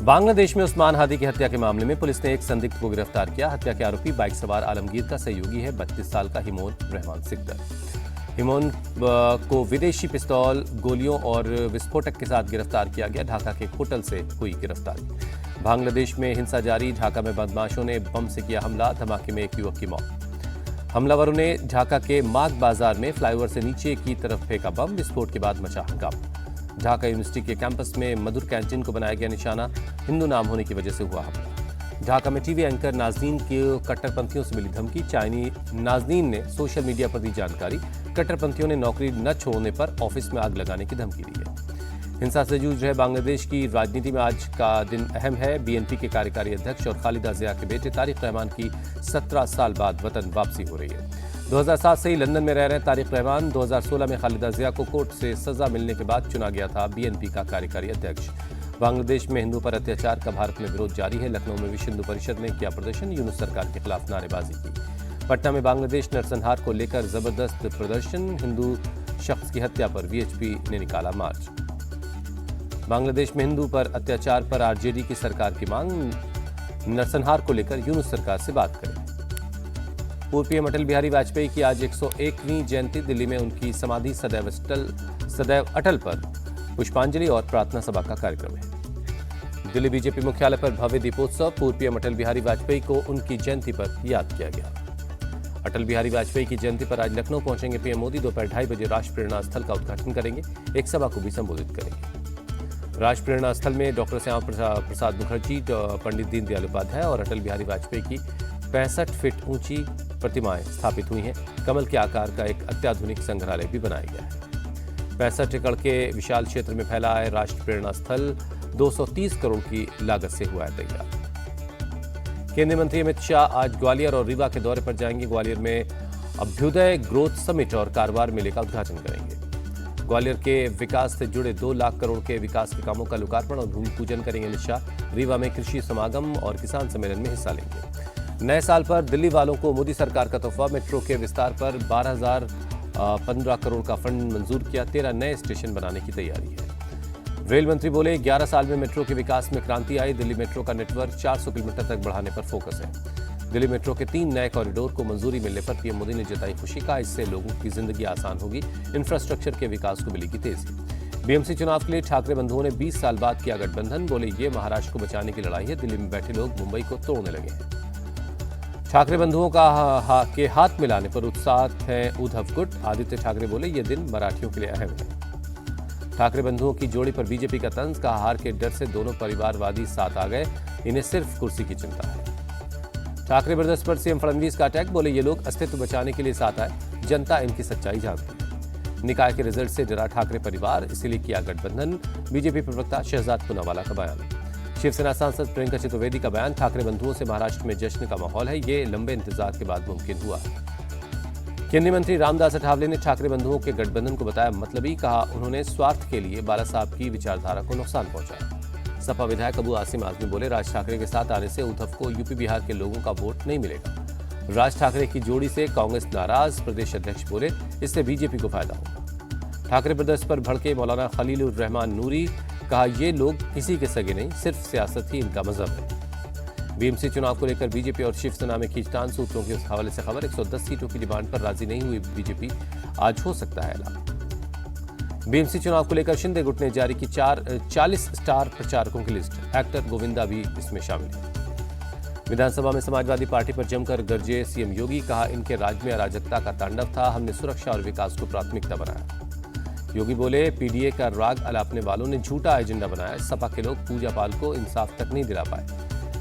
बांग्लादेश में उस्मान हादी की हत्या के मामले में पुलिस ने एक संदिग्ध को गिरफ्तार किया। हत्या के आरोपी बाइक सवार आलमगीर का सहयोगी है 32 साल का हिमोन रहमान सिकदर। हिमोन को विदेशी पिस्तौल, गोलियों और विस्फोटक के साथ गिरफ्तार किया गया। ढाका के एक होटल से हुई गिरफ्तारी। बांग्लादेश में हिंसा जारी। ढाका में बदमाशों ने बम से किया हमला। धमाके में एक युवक की मौत। हमलावरों ने ढाका के माग बाजार में फ्लाईओवर से नीचे की तरफ फेंका बम। विस्फोट के बाद मचा हंगामा। ढाका यूनिवर्सिटी के कैंपस में मधुर कैंटीन को बनाया गया निशाना। हिंदू नाम होने की वजह से हुआ हमला। ढाका में टीवी एंकर नाज़नीन की कट्टरपंथियों से मिली धमकी। चाइनी नाज़नीन ने सोशल मीडिया पर दी जानकारी। कट्टरपंथियों ने नौकरी न छोड़ने पर ऑफिस में आग लगाने की धमकी दी है। हिंसा से जूझ रहे बांग्लादेश की राजनीति में आज का दिन अहम है। बीएनपी के कार्यकारी अध्यक्ष और खालिदा जिया के बेटे तारिक रहमान की 17 साल बाद वतन वापसी हो रही है। 2007 से ही लंदन में रह रहे तारिक रहमान 2016 में खालिदा जिया को कोर्ट से सजा मिलने के बाद चुना गया था बीएनपी का कार्यकारी अध्यक्ष। बांग्लादेश में हिंदू पर अत्याचार का भारत में विरोध जारी है। लखनऊ में विश्व हिंदू परिषद ने किया प्रदर्शन। यूनुस सरकार के खिलाफ नारेबाजी की। पटना में बांग्लादेश नरसंहार को लेकर जबरदस्त प्रदर्शन। हिंदू शख्स की हत्या पर वीएचपी ने निकाला मार्च। बांग्लादेश में हिंदू पर अत्याचार पर आरजेडी की सरकार की मांग। नरसंहार को लेकर यूनुस सरकार से बात करें। पूर्व पीएम अटल बिहारी वाजपेयी की आज 101वीं जयंती। दिल्ली में उनकी समाधि सदैव अटल पर पुष्पांजलि और प्रार्थना सभा का कार्यक्रम है। दिल्ली बीजेपी मुख्यालय पर भव्य दीपोत्सव। पूर्व पीएम अटल बिहारी वाजपेयी को उनकी जयंती पर याद किया गया। अटल बिहारी वाजपेयी की जयंती पर आज लखनऊ पहुंचेंगे पीएम मोदी। दोपहर 2:30 बजे राष्ट्र प्रेरणा स्थल का उद्घाटन करेंगे। एक सभा को भी संबोधित करेंगे। राष्ट्र प्रेरणा स्थल में डॉक्टर श्यामा प्रसाद मुखर्जी, पंडित दीनदयाल उपाध्याय और अटल बिहारी वाजपेयी की 65 फीट ऊंची प्रतिमाएं स्थापित हुई हैं। कमल के आकार का एक अत्याधुनिक संग्रहालय भी बनाया गया है। 65 एकड़ के विशाल क्षेत्र में फैला है राष्ट्र प्रेरणा स्थल। 230 करोड़ की लागत से हुआ है तैयार। केंद्रीय मंत्री अमित शाह आज ग्वालियर और रीवा के दौरे पर जाएंगे। ग्वालियर में अभ्युदय ग्रोथ समिट और कारोबार मेले का उद्घाटन करेंगे। ग्वालियर के विकास से जुड़े 2 लाख करोड़ के विकास के कामों का लोकार्पण और भूमि पूजन करेंगे अमित शाह। रीवा में कृषि समागम और किसान सम्मेलन में हिस्सा लेंगे। नए साल पर दिल्ली वालों को मोदी सरकार का तोहफा। मेट्रो के विस्तार पर 12,015 करोड़ का फंड मंजूर किया। 13 नए स्टेशन बनाने की तैयारी है। रेल मंत्री बोले 11 साल में मेट्रो के विकास में क्रांति आई। दिल्ली मेट्रो का नेटवर्क 400 किलोमीटर तक बढ़ाने पर फोकस है। दिल्ली मेट्रो के 3 नए कॉरिडोर को मंजूरी मिलने पर पीएम मोदी ने जताई खुशी। का इससे लोगों की जिंदगी आसान होगी। इंफ्रास्ट्रक्चर के विकास को मिलेगी तेजी। बीएमसी चुनाव के लिए ठाकरे बंधुओं ने 20 साल बाद किया गठबंधन। बोले ये महाराष्ट्र को बचाने की लड़ाई है। दिल्ली में बैठे लोग मुंबई को तोड़ने लगे हैं। ठाकरे बंधुओं का के हाथ मिलाने पर उत्साहित हैं उद्धव गुट। आदित्य ठाकरे बोले ये दिन मराठियों के लिए अहम है। ठाकरे बंधुओं की जोड़ी पर बीजेपी का तंज। कहा हार के डर से दोनों परिवारवादी साथ आ गए। इन्हें सिर्फ कुर्सी की चिंता है। ठाकरे ब्रदर्स पर सीएम फडणवीस का अटैक। बोले ये लोग अस्तित्व बचाने के लिए साथ आए। जनता इनकी सच्चाई जानती है। निकाय के रिजल्ट से डरा ठाकरे परिवार, इसीलिए किया गठबंधन। बीजेपी प्रवक्ता शहजाद पूनावाला का बयान। शिवसेना सांसद प्रियंका चतुर्वेदी का बयान। ठाकरे बंधुओं से महाराष्ट्र में जश्न का माहौल है। ये लंबे इंतजार के बाद मुमकिन हुआ। केंद्रीय मंत्री रामदास अठावले ने ठाकरे बंधुओं के गठबंधन को बताया मतलबी। कहा उन्होंने स्वार्थ के लिए बाला साहब की विचारधारा को नुकसान पहुंचाया। सपा विधायक अबू आसिम आजमी बोले राज ठाकरे के साथ आने से उद्धव को यूपी बिहार के लोगों का वोट नहीं मिलेगा। राज ठाकरे की जोड़ी से कांग्रेस नाराज। प्रदेश अध्यक्ष बोले इससे बीजेपी को फायदा होगा। ठाकरे ब्रदर्स पर भड़के मौलाना खलीलुर रहमान नूरी। कहा ये लोग किसी के सगे नहीं, सिर्फ सियासत ही इनका मजहब है। बीएमसी चुनाव को लेकर बीजेपी और शिवसेना में खींचतान। सूत्रों के हवाले से खबर। 110 सीटों की डिमांड पर राजी नहीं हुई बीजेपी। आज हो सकता है ऐलान। बीएमसी चुनाव को लेकर शिंदे गुट ने जारी की 40 स्टार प्रचारकों की लिस्ट। एक्टर गोविंदा भी इसमें शामिल है। विधानसभा में समाजवादी पार्टी पर जमकर गरजे सीएम योगी। कहा इनके राज्य में अराजकता का तांडव था। हमने सुरक्षा और विकास को प्राथमिकता बनाया। योगी बोले पीडीए का राग अलापने वालों ने झूठा एजेंडा बनाया। सपा के लोग पूजा पाल को इंसाफ तक नहीं दिला पाए।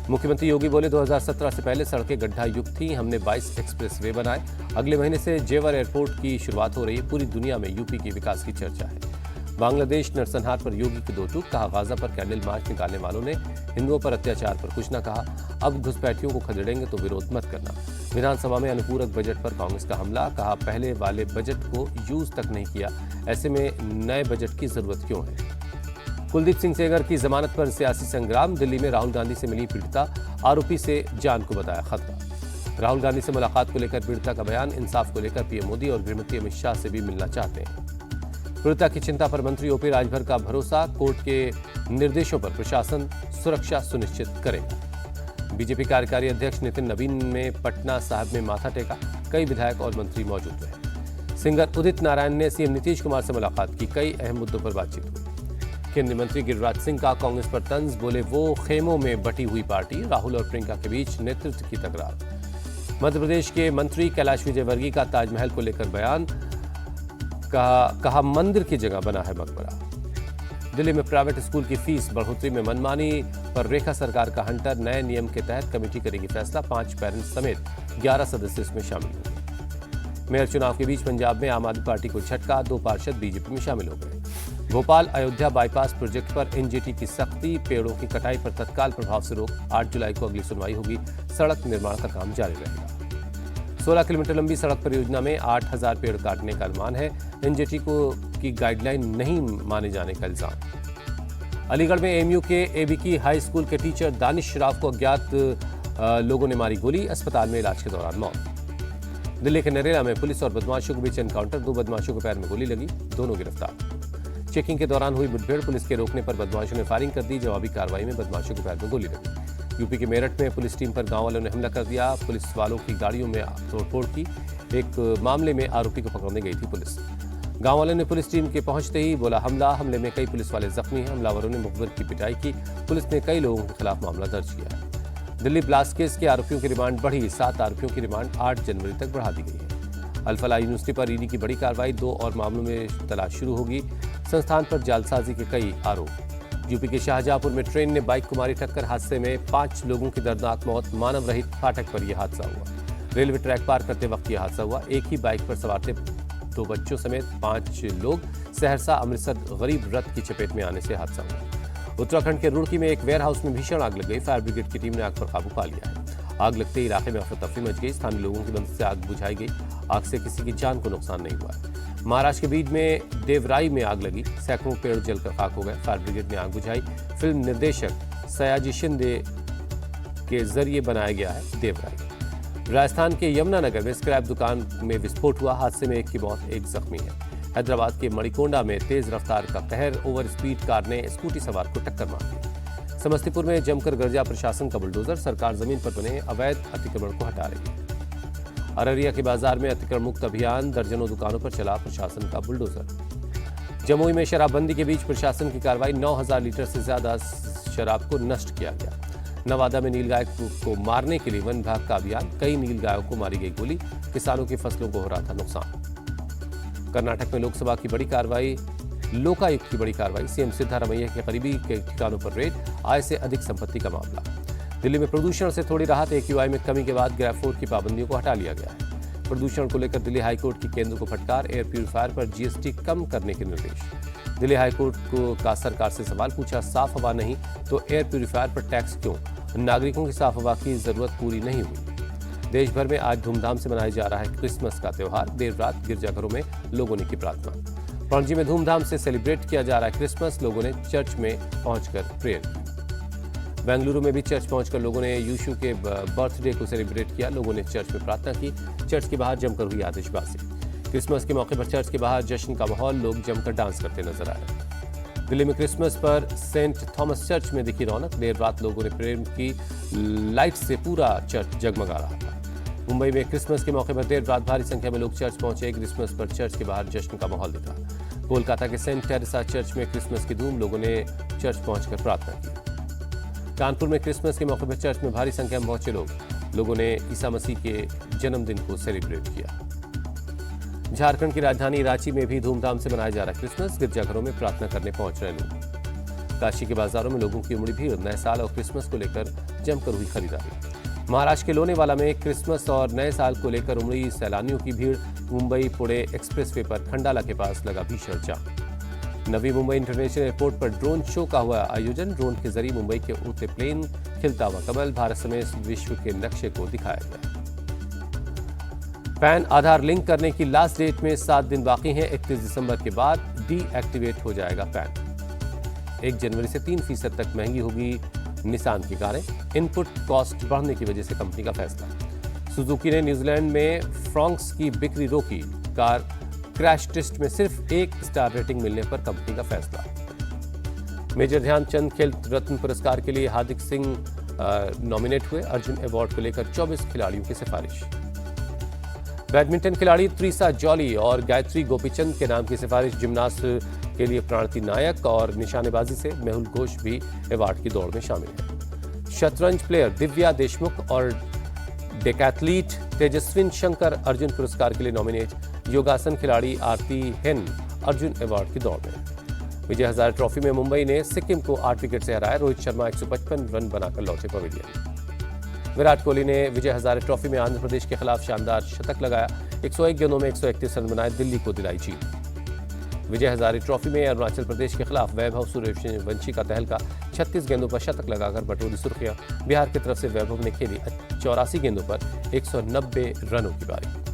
मुख्यमंत्री योगी बोले 2017 से पहले सड़कें गड्ढा युक्त थी। हमने 22 एक्सप्रेस वे बनाए। अगले महीने से जेवर एयरपोर्ट की शुरुआत हो रही है। पूरी दुनिया में यूपी के विकास की चर्चा है। बांग्लादेश नरसंहार पर योगी की 2 टूक। कहा गाजा पर कैंडल मार्च निकालने वालों ने हिंदुओं पर अत्याचार पर कुछ न कहा। अब घुसपैठियों को खदेड़ेंगे तो विरोध मत करना। विधानसभा में अनुपूरक बजट पर कांग्रेस का हमला। कहा पहले वाले बजट को यूज तक नहीं किया। ऐसे में नए बजट की जरूरत क्यों है। कुलदीप सिंह सेंगर की जमानत पर सियासी संग्राम। दिल्ली में राहुल गांधी से मिली पीड़िता। आरोपी से जान को बताया खतरा। राहुल गांधी से मुलाकात को लेकर पीड़िता का बयान। इंसाफ को लेकर पीएम मोदी और गृहमंत्री अमित शाह से भी मिलना चाहते हैं। पीड़िता की चिंता पर मंत्री ओपी राजभर का भरोसा। कोर्ट के निर्देशों पर प्रशासन सुरक्षा सुनिश्चित करेगा। बीजेपी कार्यकारी अध्यक्ष नितिन नवीन ने पटना साहिब में माथा टेका। कई विधायक और मंत्री मौजूद रहे। सिंगर उदित नारायण ने सीएम नीतीश कुमार से मुलाकात की। कई अहम मुद्दों पर बातचीत हुई। केंद्रीय मंत्री गिरिराज सिंह का कांग्रेस पर तंज, बोले वो खेमों में बटी हुई पार्टी। राहुल और प्रियंका के बीच नेतृत्व की तकरार। मध्य प्रदेश के मंत्री कैलाश विजयवर्गीय का ताजमहल को लेकर बयान, कहा मंदिर की जगह बना है मकबरा। दिल्ली में प्राइवेट स्कूल की फीस बढ़ोतरी में मनमानी पर रेखा सरकार का हंटर। नए नियम के तहत कमेटी करेगी फैसला। 5 पेरेंट्स समेत 11 सदस्य इसमें शामिल होंगे। मेयर चुनाव के बीच पंजाब में आम आदमी पार्टी को झटका। 2 पार्षद बीजेपी में शामिल हो गए। भोपाल अयोध्या बाईपास प्रोजेक्ट पर एनजीटी की सख्ती। पेड़ों की कटाई पर तत्काल प्रभाव से रोक। 8 जुलाई को अगली सुनवाई होगी। सड़क निर्माण का काम जारी रहेगा। 16 किलोमीटर लंबी सड़क परियोजना में 8000 पेड़ काटने का अनुमान है। एनजीटी की गाइडलाइन नहीं माने जाने का इल्जाम। अलीगढ़ में एएमयू के एबीकी हाई स्कूल के टीचर दानिश शराफ को अज्ञात लोगों ने मारी गोली। अस्पताल में इलाज के दौरान मौत। दिल्ली के नरेला में पुलिस और बदमाशों के बीच एनकाउंटर। 2 बदमाशों को पैर में गोली लगी। दोनों गिरफ्तार। चेकिंग के दौरान हुई मुठभेड़। पुलिस के रोकने पर बदमाशों ने फायरिंग कर दी। जवाबी कार्रवाई में बदमाशों के पैर में गोली लगी। यूपी के मेरठ में पुलिस टीम पर गांव वालों ने हमला कर दिया। पुलिस वालों की गाड़ियों में तोड़फोड़ की। एक मामले में आरोपी को पकड़ने गई थी पुलिस। गांव वालों ने पुलिस टीम के पहुंचते ही बोला हमला। हमले में कई पुलिस वाले जख्मी हैं। हमलावरों ने मुखबिर की पिटाई की। पुलिस ने कई लोगों के खिलाफ मामला दर्ज किया है। दिल्ली ब्लास्ट केस के आरोपियों की रिमांड बढ़ी। 7 आरोपियों की रिमांड 8 जनवरी तक बढ़ा दी गई है। अल-फलाह यूनिवर्सिटी पर ईडी की बड़ी कार्रवाई। 2 और मामलों में तलाश शुरू होगी। संस्थान पर जालसाजी के कई आरोप। यूपी के शाहजहांपुर में ट्रेन ने बाइक को मारी टक्कर। हादसे में 5 लोगों की दर्दनाक मौत। मानव रहित फाटक पर यह हादसा हुआ। रेलवे ट्रैक पार करते वक्त यह हादसा हुआ। एक ही बाइक पर सवार थे 2 बच्चों समेत 5 लोग। सहरसा अमृतसर गरीब रथ की चपेट में आने से हादसा हुआ। उत्तराखंड के रुड़की में एक वेयरहाउस में भीषण आग लग गई। फायर ब्रिगेड की टीम ने आग पर काबू पा लिया है। आग लगते ही इलाके में अफरा-तफरी मच गई। स्थानीय लोगों की मदद से आग बुझाई गई। आग से किसी की जान को नुकसान नहीं हुआ है। महाराष्ट्र के बीड में देवराई में आग लगी। सैकड़ों पेड़ जलकर खाक हो गए। फायर ब्रिगेड ने आग बुझाई। फिल्म निर्देशक सयाजी शिंदे के जरिए बनाया गया है देवराई। राजस्थान के यमुनानगर में स्क्रैप दुकान में विस्फोट हुआ। हादसे में एक की मौत, एक जख्मी है। हैदराबाद के मणिकोंडा में तेज रफ्तार का कहर। ओवर स्पीड कार ने स्कूटी सवार को टक्कर मार दी। समस्तीपुर में जमकर गरजा प्रशासन का बुलडोजर। सरकार जमीन पर बने अवैध अतिक्रमण को हटा रही है। अररिया के बाजार में अतिक्रमण मुक्त अभियान। दर्जनों दुकानों पर चला प्रशासन का बुलडोजर। जमुई में शराबबंदी के बीच प्रशासन की कार्रवाई। 9000 लीटर से ज्यादा शराब को नष्ट किया गया। नवादा में नीलगाय को मारने के लिए वन विभाग का अभियान। कई नीलगायों को मारी गई गोली। किसानों की फसलों को हो रहा था नुकसान। कर्नाटक में लोकसभा की बड़ी कार्रवाई। लोकायुक्त की बड़ी कार्रवाई। सीएम सिद्धारमैया के करीबी के ठिकानों पर रेड। आय से अधिक संपत्ति का मामला। दिल्ली में प्रदूषण से थोड़ी राहत। AQI में कमी के बाद ग्रेफोर्ड की पाबंदियों को हटा लिया गया है। प्रदूषण को लेकर दिल्ली हाईकोर्ट की केंद्र को फटकार। एयर प्यूरिफायर पर GST कम करने के निर्देश। दिल्ली हाईकोर्ट का सरकार से सवाल पूछा, साफ हवा नहीं तो एयर प्यूरिफायर पर टैक्स क्यों? नागरिकों की साफ हवा की जरूरत पूरी नहीं हुई। देश भर में आज धूमधाम से मनाया जा रहा है क्रिसमस का त्यौहार। देर रात गिरजाघरों में लोगों ने की प्रार्थना। पणजी में धूमधाम से सेलिब्रेट किया जा रहा है क्रिसमस। लोगों ने चर्च में पहुंचकर प्रेयर की। बेंगलुरु में भी चर्च पहुंचकर लोगों ने यीशु के बर्थडे को सेलिब्रेट किया। लोगों ने चर्च में प्रार्थना की। चर्च के बाहर जमकर हुई आतिशबाजी। क्रिसमस के मौके पर चर्च के बाहर जश्न का माहौल। लोग जमकर डांस करते नजर आए। दिल्ली में क्रिसमस पर सेंट थॉमस चर्च में दिखी रौनक। देर रात लोगों ने प्रेयर की। लाइट से पूरा चर्च जगमगा रहा था। मुंबई में क्रिसमस के मौके पर देर रात भारी संख्या में लोग चर्च पहुंचे। क्रिसमस पर चर्च के बाहर जश्न का माहौल दिखा। कोलकाता के सेंट टेरेसा चर्च में क्रिसमस की धूम। लोगों ने चर्च पहुंचकर प्रार्थना की। कानपुर में क्रिसमस के मौके पर चर्च में भारी संख्या में पहुंचे लोगों ने ईसा मसीह के जन्मदिन को सेलिब्रेट किया। झारखंड की राजधानी रांची में भी धूमधाम से मनाया जा रहा है क्रिसमस। गिरजाघरों में प्रार्थना करने पहुंच रहे लोग। काशी के बाजारों में लोगों की उमड़ी भीड़। नए साल और क्रिसमस को लेकर जमकर हुई खरीदारी। महाराष्ट्र के लोनेवाला में क्रिसमस और नए साल को लेकर उमड़ी सैलानियों की भीड़। मुंबई पुणे एक्सप्रेसवे पर खंडाला के पास लगा भीषण जाम। नवी मुंबई इंटरनेशनल एयरपोर्ट पर ड्रोन शो का हुआ आयोजन। ड्रोन के जरिए मुंबई के उड़ते प्लेन, खिलता हुआ कमल, भारत समेत विश्व के नक्शे को दिखाया गया। पैन आधार लिंक करने की लास्ट डेट में 7 दिन बाकी हैं। 31 दिसंबर के बाद डीएक्टिवेट हो जाएगा पैन। 1 जनवरी से 3% तक महंगी होगी निसान की कारें। इनपुट कॉस्ट बढ़ने की वजह से कंपनी का फैसला। सुजुकी ने न्यूजीलैंड में फ्रॉन्क्स की बिक्री रोकी। कार क्रैश टेस्ट में सिर्फ 1 स्टार रेटिंग मिलने पर कंपनी का फैसला। मेजर ध्यानचंद खेल रत्न पुरस्कार के लिए हार्दिक सिंह नॉमिनेट हुए। अर्जुन अवार्ड को लेकर 24 खिलाड़ियों की सिफारिश। बैडमिंटन खिलाड़ी त्रिसा जॉली और गायत्री गोपीचंद के नाम की सिफारिश। जिमनास्ट के लिए प्रणति नायक और निशानेबाजी से मेहुल घोष भी अवार्ड की दौड़ में शामिल है। शतरंज प्लेयर दिव्या देशमुख और डेकैथलीट तेजस्विन शंकर अर्जुन पुरस्कार के लिए नॉमिनेट। योगासन खिलाड़ी आरती हेन अर्जुन अवार्ड की दौड़ में। विजय हजारे ट्रॉफी में मुंबई ने सिक्किम को 8 विकेट से हराया। रोहित शर्मा 155 रन बनाकर लौटे पवेलियन। विराट कोहली ने विजय हजारे ट्रॉफी में आंध्र प्रदेश के खिलाफ शानदार शतक लगाया। 101 गेंदों में 131 रन बनाए, दिल्ली को दिलाई जीत। विजय हजारे ट्रॉफी में अरुणाचल प्रदेश के खिलाफ वैभव सूर्यवंशी का तहलका। 36 गेंदों पर शतक लगाकर बटोरी सुर्खियां। बिहार की तरफ से वैभव ने खेली 84 गेंदों पर 190 रनों की पारी।